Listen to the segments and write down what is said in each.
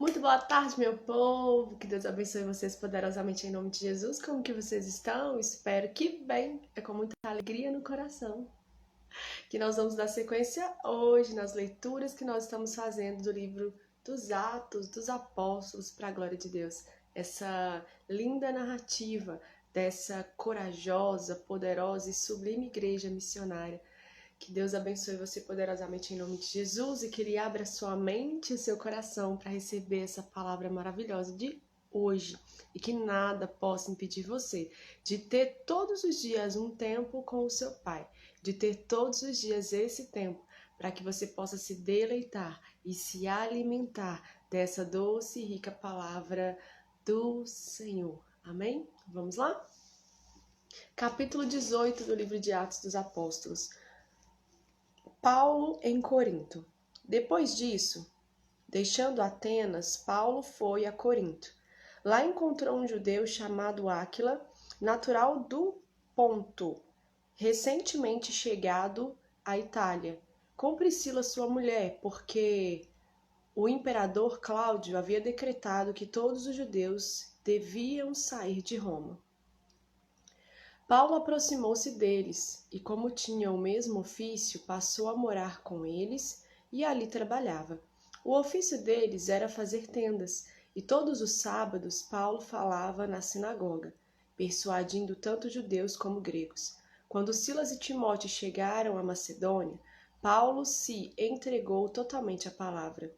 Muito boa tarde, meu povo. Que Deus abençoe vocês poderosamente em nome de Jesus. Como que vocês estão? Espero que bem. É com muita alegria no coração que nós vamos dar sequência hoje nas leituras que nós estamos fazendo do livro dos Atos dos Apóstolos para a glória de Deus. Essa linda narrativa dessa corajosa, poderosa e sublime igreja missionária. Que Deus abençoe você poderosamente em nome de Jesus e que Ele abra sua mente e seu coração para receber essa palavra maravilhosa de hoje e que nada possa impedir você de ter todos os dias um tempo com o seu Pai, de ter todos os dias esse tempo para que você possa se deleitar e se alimentar dessa doce e rica palavra do Senhor. Amém? Vamos lá? Capítulo 18 do livro de Atos dos Apóstolos. Paulo em Corinto. Depois disso, deixando Atenas, Paulo foi a Corinto. Lá encontrou um judeu chamado Áquila, natural do Ponto, recentemente chegado à Itália, com Priscila sua mulher, porque o imperador Cláudio havia decretado que todos os judeus deviam sair de Roma. Paulo aproximou-se deles e, como tinha o mesmo ofício, passou a morar com eles e ali trabalhava. O ofício deles era fazer tendas, e todos os sábados Paulo falava na sinagoga, persuadindo tanto judeus como gregos. Quando Silas e Timóteo chegaram à Macedônia, Paulo se entregou totalmente à palavra,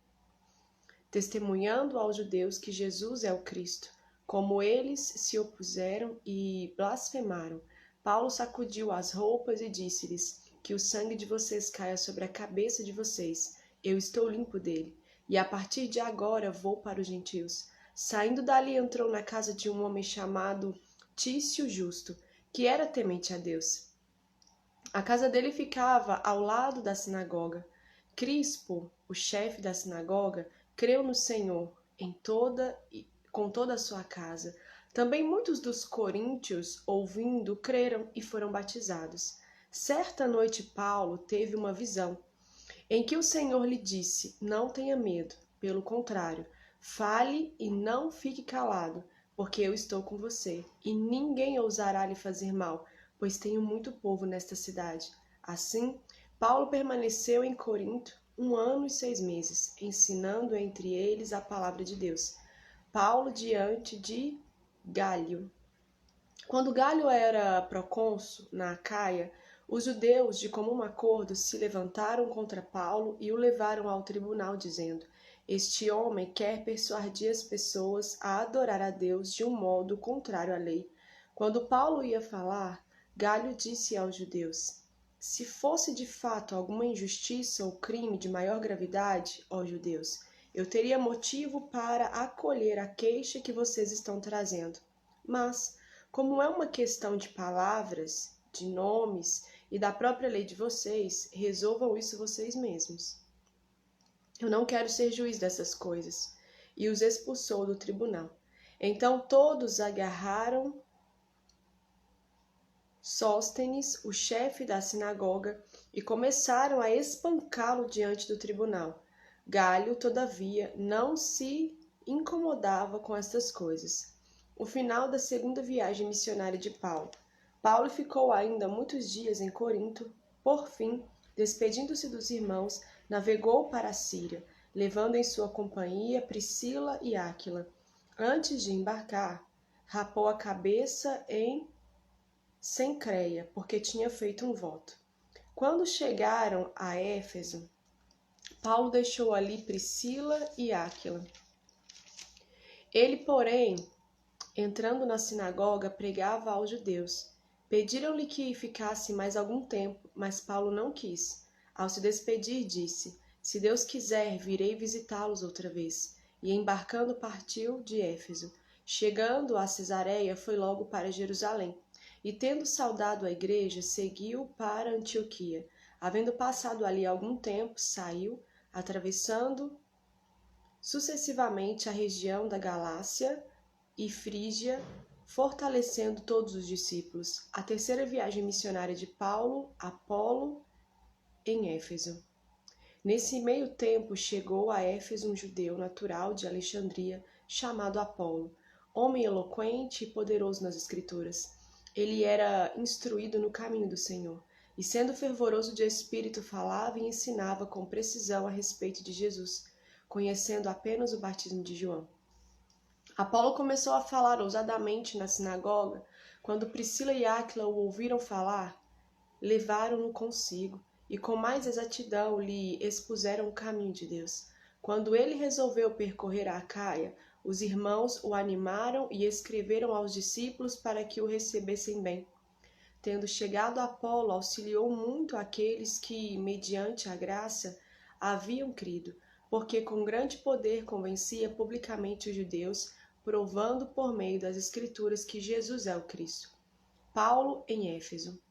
testemunhando aos judeus que Jesus é o Cristo. Como eles se opuseram e blasfemaram, Paulo sacudiu as roupas e disse-lhes: que o sangue de vocês caia sobre a cabeça de vocês. Eu estou limpo dele, e a partir de agora vou para os gentios. Saindo dali, entrou na casa de um homem chamado Tício Justo, que era temente a Deus. A casa dele ficava ao lado da sinagoga. Crispo, o chefe da sinagoga, creu no Senhor com toda a sua casa. Também muitos dos coríntios, ouvindo, creram e foram batizados. Certa noite Paulo teve uma visão, em que o Senhor lhe disse: não tenha medo, pelo contrário, fale e não fique calado, porque eu estou com você, e ninguém ousará lhe fazer mal, pois tenho muito povo nesta cidade. Assim, Paulo permaneceu em Corinto 1 ano e 6 meses, ensinando entre eles a palavra de Deus. Paulo diante de Gálio. Quando Gálio era procônsul na Acaia, os judeus, de comum acordo, se levantaram contra Paulo e o levaram ao tribunal, dizendo: este homem quer persuadir as pessoas a adorar a Deus de um modo contrário à lei. Quando Paulo ia falar, Gálio disse aos judeus: se fosse de fato alguma injustiça ou crime de maior gravidade, ó judeus, eu teria motivo para acolher a queixa que vocês estão trazendo. Mas, como é uma questão de palavras, de nomes e da própria lei de vocês, resolvam isso vocês mesmos. Eu não quero ser juiz dessas coisas. E os expulsou do tribunal. Então todos agarraram Sóstenes, o chefe da sinagoga, e começaram a espancá-lo diante do tribunal. Gálio, todavia, não se incomodava com estas coisas. O final da segunda viagem missionária de Paulo. Paulo ficou ainda muitos dias em Corinto. Por fim, despedindo-se dos irmãos, navegou para a Síria, levando em sua companhia Priscila e Áquila. Antes de embarcar, rapou a cabeça em Cencreia, porque tinha feito um voto. Quando chegaram a Éfeso, Paulo deixou ali Priscila e Áquila. Ele, porém, entrando na sinagoga, pregava aos judeus. Pediram-lhe que ficasse mais algum tempo, mas Paulo não quis. Ao se despedir, disse: se Deus quiser, virei visitá-los outra vez. E embarcando, partiu de Éfeso. Chegando a Cesareia, foi logo para Jerusalém. E tendo saudado a igreja, seguiu para Antioquia. Havendo passado ali algum tempo, saiu, atravessando sucessivamente a região da Galácia e Frígia, fortalecendo todos os discípulos. A terceira viagem missionária de Paulo, Apolo, em Éfeso. Nesse meio tempo chegou a Éfeso um judeu natural de Alexandria, chamado Apolo, homem eloquente e poderoso nas Escrituras. Ele era instruído no caminho do Senhor, e sendo fervoroso de espírito, falava e ensinava com precisão a respeito de Jesus, conhecendo apenas o batismo de João. Apolo começou a falar ousadamente na sinagoga. Quando Priscila e Áquila o ouviram falar, levaram-no consigo e com mais exatidão lhe expuseram o caminho de Deus. Quando ele resolveu percorrer a Acaia, os irmãos o animaram e escreveram aos discípulos para que o recebessem bem. Tendo chegado Apolo, auxiliou muito aqueles que, mediante a graça, haviam crido, porque com grande poder convencia publicamente os judeus, provando por meio das Escrituras que Jesus é o Cristo. Paulo em Éfeso.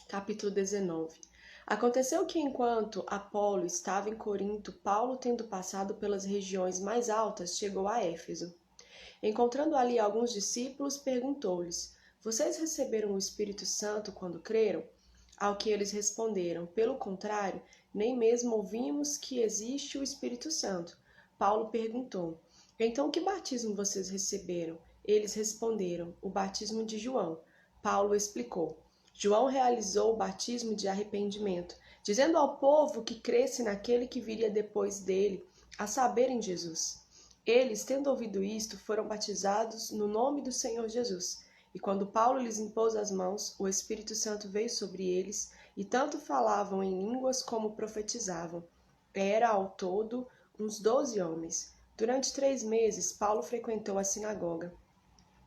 Capítulo 19. Aconteceu que enquanto Apolo estava em Corinto, Paulo, tendo passado pelas regiões mais altas, chegou a Éfeso. Encontrando ali alguns discípulos, perguntou-lhes: Vocês receberam o Espírito Santo quando creram? Ao que eles responderam: Pelo contrário, nem mesmo ouvimos que existe o Espírito Santo. Paulo perguntou: Então que batismo vocês receberam? Eles responderam: O batismo de João. Paulo explicou: João realizou o batismo de arrependimento, dizendo ao povo que cresce naquele que viria depois dele, a saber, em Jesus. Eles, tendo ouvido isto, foram batizados no nome do Senhor Jesus. E quando Paulo lhes impôs as mãos, o Espírito Santo veio sobre eles, e tanto falavam em línguas como profetizavam. Era, ao todo, uns 12 homens. Durante 3 meses, Paulo frequentou a sinagoga,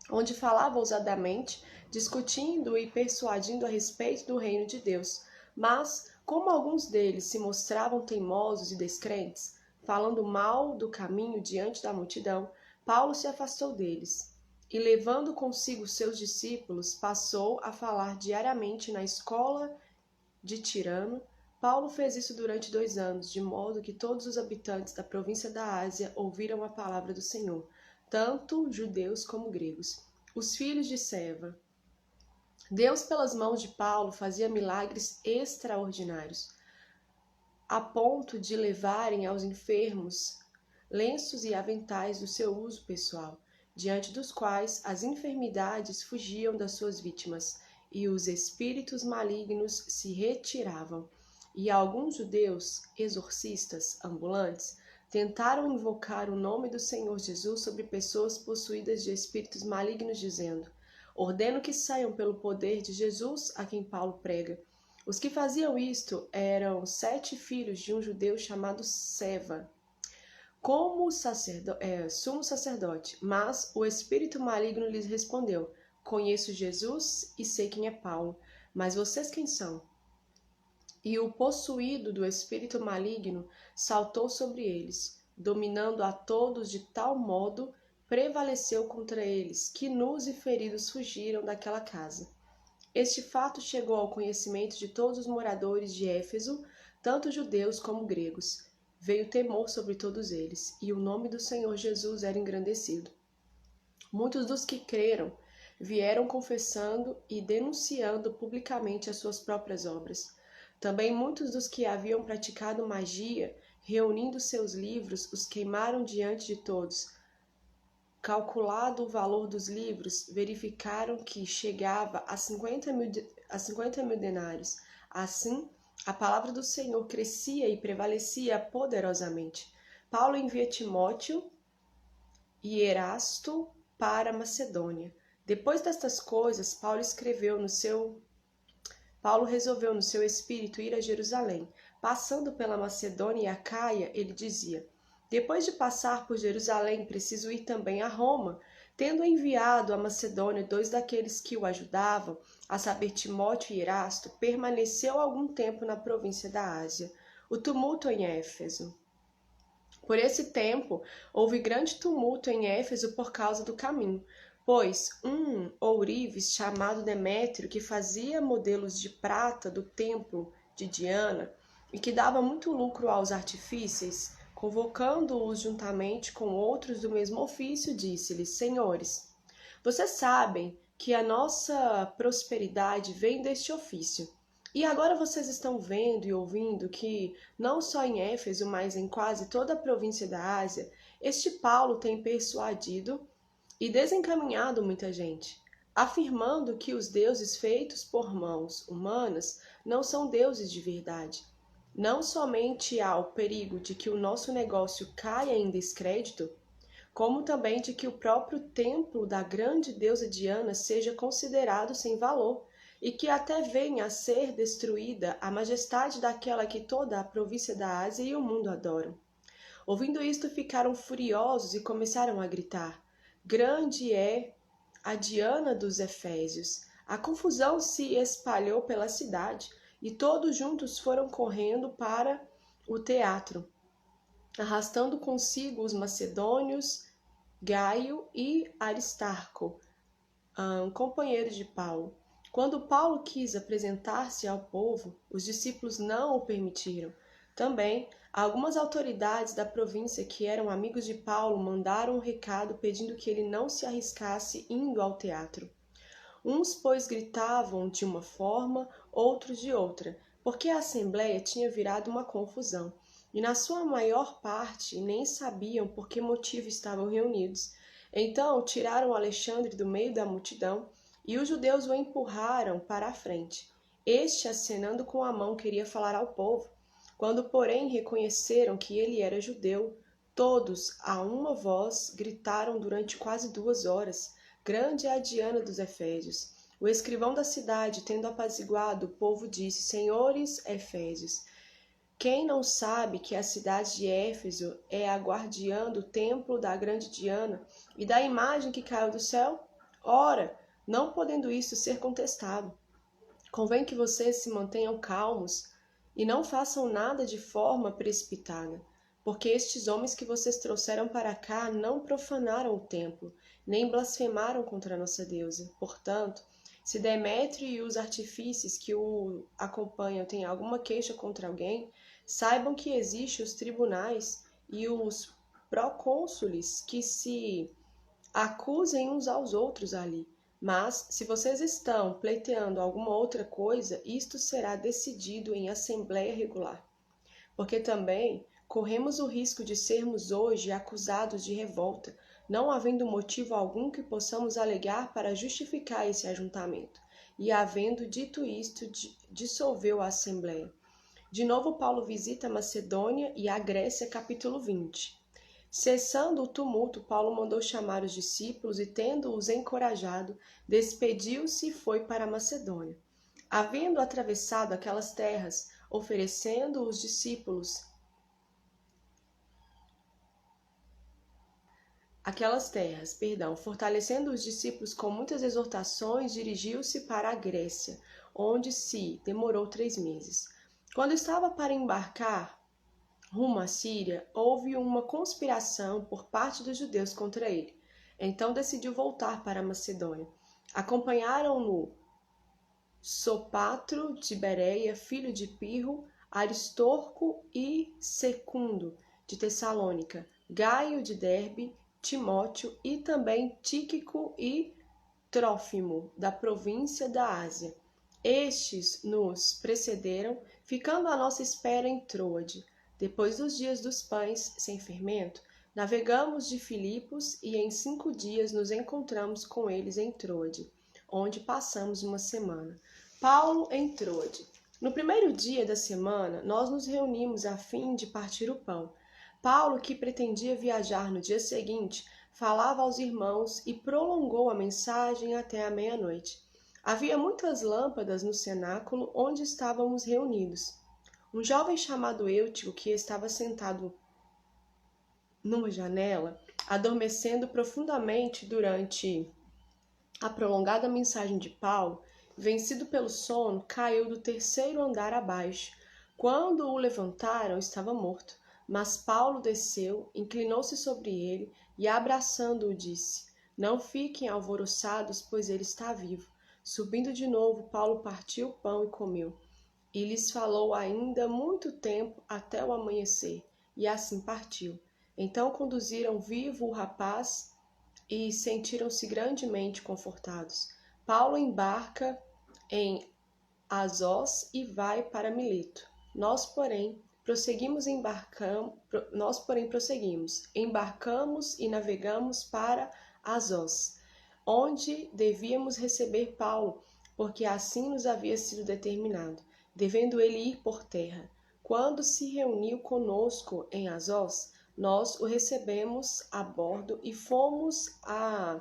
onde falava ousadamente, discutindo e persuadindo a respeito do reino de Deus. Mas, como alguns deles se mostravam teimosos e descrentes, falando mal do caminho diante da multidão, Paulo se afastou deles. E, levando consigo seus discípulos, passou a falar diariamente na escola de Tirano. Paulo fez isso durante 2 anos, de modo que todos os habitantes da província da Ásia ouviram a palavra do Senhor, tanto judeus como gregos. Os filhos de Seva. Deus, pelas mãos de Paulo, fazia milagres extraordinários, a ponto de levarem aos enfermos lenços e aventais do seu uso pessoal, diante dos quais as enfermidades fugiam das suas vítimas e os espíritos malignos se retiravam. E alguns judeus, exorcistas ambulantes, tentaram invocar o nome do Senhor Jesus sobre pessoas possuídas de espíritos malignos, dizendo: Ordeno que saiam pelo poder de Jesus a quem Paulo prega. Os que faziam isto eram 7 filhos de um judeu chamado Seva, como sumo sacerdote. Mas o espírito maligno lhes respondeu: Conheço Jesus e sei quem é Paulo, mas vocês quem são? E o possuído do espírito maligno saltou sobre eles, dominando a todos de tal modo, prevaleceu contra eles, que nus e feridos fugiram daquela casa. Este fato chegou ao conhecimento de todos os moradores de Éfeso, tanto judeus como gregos. Veio temor sobre todos eles, e o nome do Senhor Jesus era engrandecido. Muitos dos que creram vieram confessando e denunciando publicamente as suas próprias obras. Também muitos dos que haviam praticado magia, reunindo seus livros, os queimaram diante de todos. Calculado o valor dos livros, verificaram que chegava a 50 mil denários. Assim, a palavra do Senhor crescia e prevalecia poderosamente. Paulo envia Timóteo e Erasto para a Macedônia. Depois destas coisas, Paulo resolveu no seu espírito ir a Jerusalém. Passando pela Macedônia e Acaia, ele dizia: Depois de passar por Jerusalém, preciso ir também a Roma. Tendo enviado à Macedônia 2 daqueles que o ajudavam, a saber, Timóteo e Erasto, permaneceu algum tempo na província da Ásia. O tumulto em Éfeso. Por esse tempo, houve grande tumulto em Éfeso por causa do caminho, pois um ourives chamado Demétrio, que fazia modelos de prata do templo de Diana e que dava muito lucro aos artífices, convocando-os juntamente com outros do mesmo ofício, disse-lhes: Senhores, vocês sabem que a nossa prosperidade vem deste ofício. E agora vocês estão vendo e ouvindo que, não só em Éfeso, mas em quase toda a província da Ásia, este Paulo tem persuadido e desencaminhado muita gente, afirmando que os deuses feitos por mãos humanas não são deuses de verdade. Não somente há o perigo de que o nosso negócio caia em descrédito, como também de que o próprio templo da grande deusa Diana seja considerado sem valor, e que até venha a ser destruída a majestade daquela que toda a província da Ásia e o mundo adoram. Ouvindo isto, ficaram furiosos e começaram a gritar: Grande é a Diana dos Efésios! A confusão se espalhou pela cidade, e todos juntos foram correndo para o teatro, arrastando consigo os macedônios, Gaio e Aristarco, companheiros de Paulo. Quando Paulo quis apresentar-se ao povo, os discípulos não o permitiram. Também, algumas autoridades da província que eram amigos de Paulo mandaram um recado pedindo que ele não se arriscasse indo ao teatro. Uns, pois, gritavam de uma forma, outros de outra, porque a assembleia tinha virado uma confusão, e na sua maior parte nem sabiam por que motivo estavam reunidos. Então tiraram Alexandre do meio da multidão, e os judeus o empurraram para a frente. Este, acenando com a mão, queria falar ao povo. Quando, porém, reconheceram que ele era judeu, todos, a uma voz, gritaram durante quase 2 horas: Grande é a Diana dos Efésios. O escrivão da cidade, tendo apaziguado o povo, disse: Senhores Efésios, quem não sabe que a cidade de Éfeso é a guardiã do templo da grande Diana e da imagem que caiu do céu? Ora, não podendo isso ser contestado, convém que vocês se mantenham calmos e não façam nada de forma precipitada, porque estes homens que vocês trouxeram para cá não profanaram o templo, nem blasfemaram contra a nossa deusa. Portanto, se Demétrio e os artífices que o acompanham têm alguma queixa contra alguém, saibam que existem os tribunais e os procônsules que se acusem uns aos outros ali. Mas, se vocês estão pleiteando alguma outra coisa, isto será decidido em assembleia regular. Porque também corremos o risco de sermos hoje acusados de revolta, não havendo motivo algum que possamos alegar para justificar esse ajuntamento. E, havendo dito isto, dissolveu a assembleia. De novo, Paulo visita a Macedônia e a Grécia, capítulo 20. Cessando o tumulto, Paulo mandou chamar os discípulos e, tendo-os encorajado, despediu-se e foi para a Macedônia. Havendo atravessado aquelas terras, oferecendo os discípulos fortalecendo os discípulos com muitas exortações, dirigiu-se para a Grécia, onde se demorou 3 meses. Quando estava para embarcar rumo à Síria, houve uma conspiração por parte dos judeus contra ele. Então decidiu voltar para a Macedônia. Acompanharam-no Sopatro de Bereia, filho de Pirro, Aristorco e Secundo de Tessalônica, Gaio de Derbe, Timóteo e também Tíquico e Trófimo, da província da Ásia. Estes nos precederam, ficando à nossa espera em Troade. Depois dos dias dos pães sem fermento, navegamos de Filipos e em 5 dias nos encontramos com eles em Troade, onde passamos uma semana. Paulo em Troade. No primeiro dia da semana, nós nos reunimos a fim de partir o pão. Paulo, que pretendia viajar no dia seguinte, falava aos irmãos e prolongou a mensagem até a meia-noite. Havia muitas lâmpadas no cenáculo onde estávamos reunidos. Um jovem chamado Eutico, que estava sentado numa janela, adormecendo profundamente durante a prolongada mensagem de Paulo, vencido pelo sono, caiu do 3º andar abaixo. Quando o levantaram, estava morto. Mas Paulo desceu, inclinou-se sobre ele e, abraçando-o, disse: Não fiquem alvoroçados, pois ele está vivo. Subindo de novo, Paulo partiu o pão e comeu. E lhes falou ainda muito tempo até o amanhecer, e assim partiu. Então conduziram vivo o rapaz e sentiram-se grandemente confortados. Paulo embarca em Azós e vai para Mileto. Nós, porém, prosseguimos, embarcamos e navegamos para Azós, onde devíamos receber Paulo, porque assim nos havia sido determinado, devendo ele ir por terra. Quando se reuniu conosco em Azós, nós o recebemos a bordo e fomos a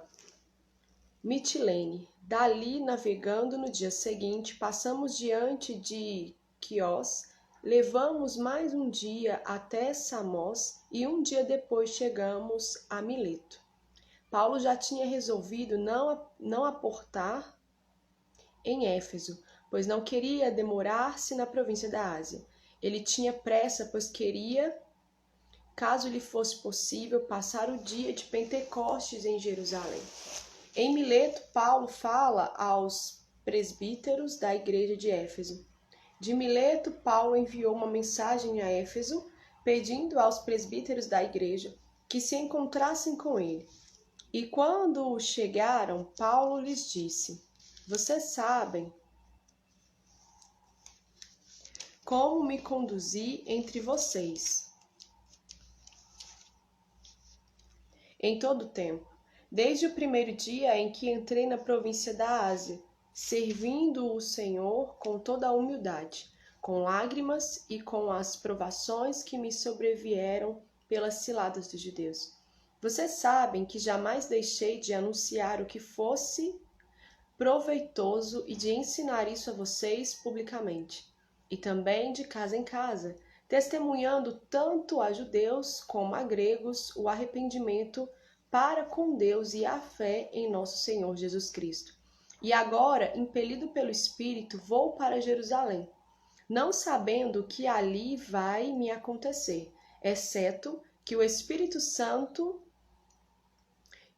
Mitilene. Dali, navegando no dia seguinte, passamos diante de Quiós, levamos mais um dia até Samos e um dia depois chegamos a Mileto. Paulo já tinha resolvido não aportar em Éfeso, pois não queria demorar-se na província da Ásia. Ele tinha pressa, pois queria, caso lhe fosse possível, passar o dia de Pentecostes em Jerusalém. Em Mileto, Paulo fala aos presbíteros da igreja de Éfeso. De Mileto, Paulo enviou uma mensagem a Éfeso, pedindo aos presbíteros da igreja que se encontrassem com ele. E quando chegaram, Paulo lhes disse: Vocês sabem como me conduzi entre vocês em todo o tempo, desde o primeiro dia em que entrei na província da Ásia, servindo o Senhor com toda a humildade, com lágrimas e com as provações que me sobrevieram pelas ciladas dos judeus. Vocês sabem que jamais deixei de anunciar o que fosse proveitoso e de ensinar isso a vocês publicamente, e também de casa em casa, testemunhando tanto a judeus como a gregos o arrependimento para com Deus e a fé em nosso Senhor Jesus Cristo. E agora, impelido pelo Espírito, vou para Jerusalém, não sabendo o que ali vai me acontecer, exceto que o Espírito Santo,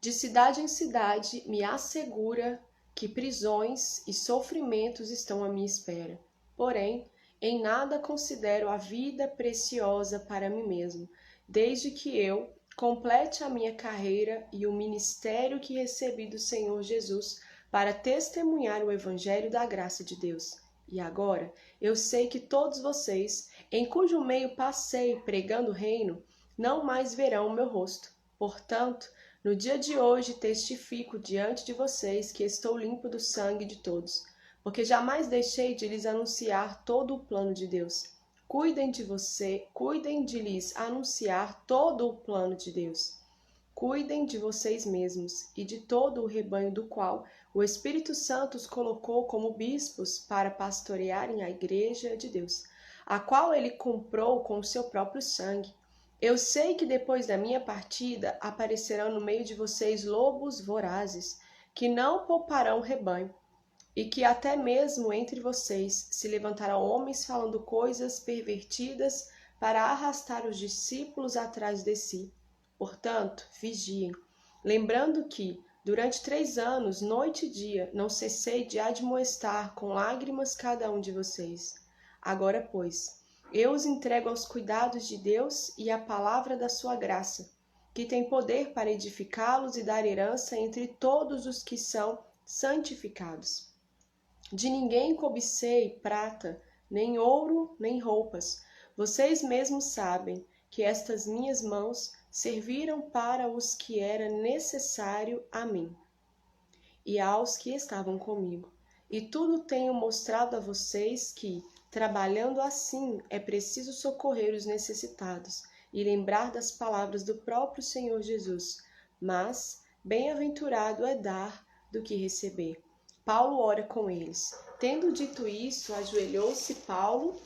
de cidade em cidade, me assegura que prisões e sofrimentos estão à minha espera. Porém, em nada considero a vida preciosa para mim mesmo, desde que eu complete a minha carreira e o ministério que recebi do Senhor Jesus para testemunhar o Evangelho da graça de Deus. E agora, eu sei que todos vocês, em cujo meio passei pregando o reino, não mais verão o meu rosto. Portanto, no dia de hoje testifico diante de vocês que estou limpo do sangue de todos, porque jamais deixei de lhes anunciar todo o plano de Deus. Cuidem de lhes anunciar todo o plano de Deus. Cuidem de vocês mesmos e de todo o rebanho do qual o Espírito Santo os colocou como bispos para pastorearem a igreja de Deus, a qual ele comprou com o seu próprio sangue. Eu sei que depois da minha partida aparecerão no meio de vocês lobos vorazes, que não pouparão o rebanho, e que até mesmo entre vocês se levantarão homens falando coisas pervertidas para arrastar os discípulos atrás de si. Portanto, vigiem, lembrando que, durante 3 anos, noite e dia, não cessei de admoestar com lágrimas cada um de vocês. Agora, pois, eu os entrego aos cuidados de Deus e à palavra da sua graça, que tem poder para edificá-los e dar herança entre todos os que são santificados. De ninguém cobicei prata, nem ouro, nem roupas. Vocês mesmos sabem que estas minhas mãos serviram para os que era necessário a mim e aos que estavam comigo. E tudo tenho mostrado a vocês que, trabalhando assim, é preciso socorrer os necessitados e lembrar das palavras do próprio Senhor Jesus. Mas bem-aventurado é dar do que receber. Paulo ora com eles. Tendo dito isso, ajoelhou-se Paulo,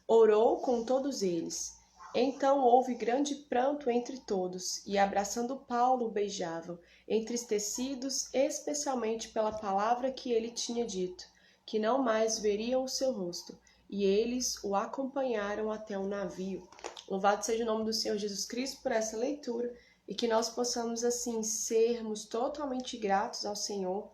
orou com todos eles. Então houve grande pranto entre todos, e abraçando Paulo o beijavam, entristecidos especialmente pela palavra que ele tinha dito, que não mais veriam o seu rosto, e eles o acompanharam até o navio. Louvado seja o nome do Senhor Jesus Cristo por essa leitura, e que nós possamos assim sermos totalmente gratos ao Senhor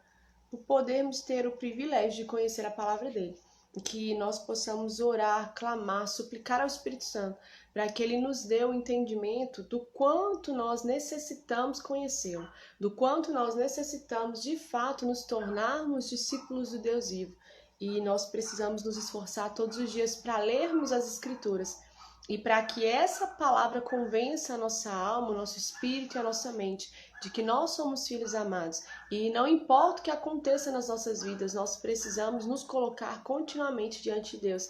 por podermos ter o privilégio de conhecer a palavra dele. E que nós possamos orar, clamar, suplicar ao Espírito Santo, para que ele nos dê o entendimento do quanto nós necessitamos conhecê-lo, do quanto nós necessitamos de fato nos tornarmos discípulos do Deus vivo. e nós precisamos nos esforçar todos os dias para lermos as Escrituras e para que essa palavra convença a nossa alma, o nosso espírito e a nossa mente de que nós somos filhos amados. E não importa o que aconteça nas nossas vidas, nós precisamos nos colocar continuamente diante de Deus,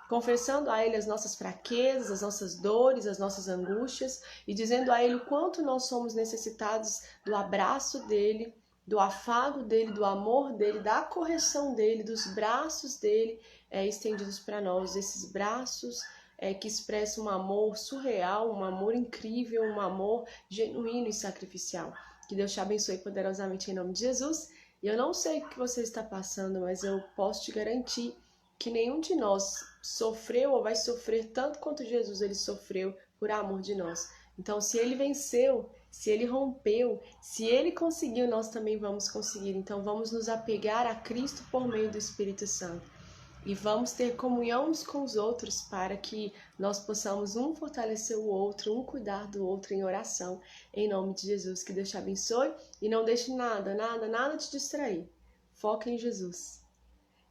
confessando a Ele as nossas fraquezas, as nossas dores, as nossas angústias e dizendo a Ele o quanto nós somos necessitados do abraço dEle, do afago dEle, do amor dEle, da correção dEle, dos braços dEle estendidos para nós, esses braços que expressam um amor surreal, um amor incrível, um amor genuíno e sacrificial. Que Deus te abençoe poderosamente em nome de Jesus. E eu não sei o que você está passando, mas eu posso te garantir que nenhum de nós sofreu ou vai sofrer tanto quanto Jesus ele sofreu por amor de nós. Então, se ele venceu, se ele rompeu, se ele conseguiu, nós também vamos conseguir. Então, vamos nos apegar a Cristo por meio do Espírito Santo. E vamos ter comunhão uns com os outros para que nós possamos um fortalecer o outro, um cuidar do outro em oração. Em nome de Jesus, que Deus te abençoe e não deixe nada te distrair. Foca em Jesus.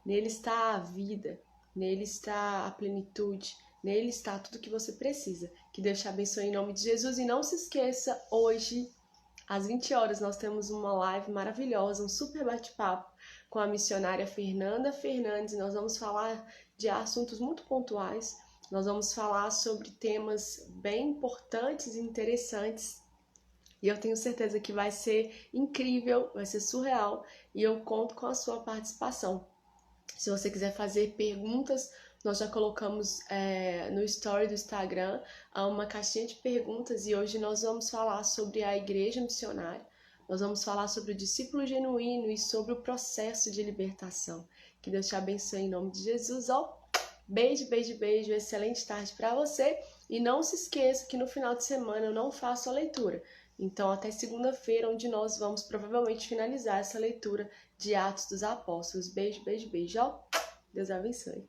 Nele está a vida, nele está a plenitude, nele está tudo que você precisa. Que Deus te abençoe em nome de Jesus. E não se esqueça, hoje, às 20 horas, nós temos uma live maravilhosa, um super bate-papo com a missionária Fernanda Fernandes. Nós vamos falar de assuntos muito pontuais. Nós vamos falar sobre temas bem importantes e interessantes. E eu tenho certeza que vai ser incrível, vai ser surreal. E eu conto com a sua participação. Se você quiser fazer perguntas, nós já colocamos no story do Instagram uma caixinha de perguntas e hoje nós vamos falar sobre a igreja missionária, nós vamos falar sobre o discípulo genuíno e sobre o processo de libertação. Que Deus te abençoe em nome de Jesus. Beijo, beijo, beijo, excelente tarde para você e não se esqueça que no final de semana eu não faço a leitura. Então, até segunda-feira, onde nós vamos provavelmente finalizar essa leitura de Atos dos Apóstolos. Beijo, beijo, beijo. Deus abençoe.